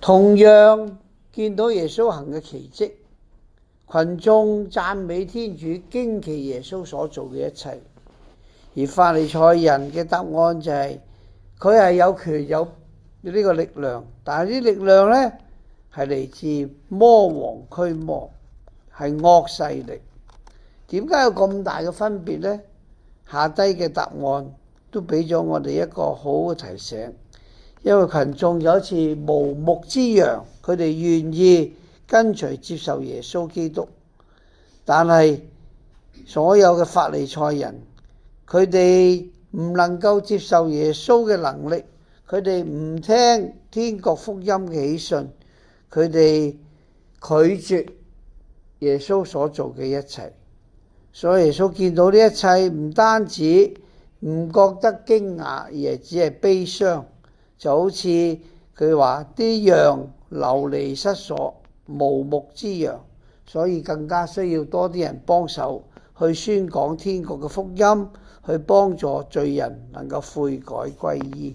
同樣見到耶穌行嘅奇蹟，群眾讚美天主，驚奇耶穌所做嘅一切。而法利賽人嘅答案就係佢係有權有呢個力量，但係啲力量呢係嚟自魔王驅魔，係惡勢力。點解有咁大嘅分別呢？下低嘅答案都俾咗我哋一個好嘅提醒，因為群眾有一次無牧之羊，佢哋願意跟隨接受耶穌基督，但係所有嘅法利賽人，佢哋唔能夠接受耶穌嘅能力，佢哋唔聽天國福音嘅喜訊，佢哋拒絕耶穌所做嘅一切。所以耶穌見到呢一切，唔單止唔覺得驚訝，而係只係悲傷，就好似佢話啲羊流離失所，無牧之羊，所以更加需要多啲人幫手去宣講天國嘅福音，去幫助罪人能夠悔改歸依。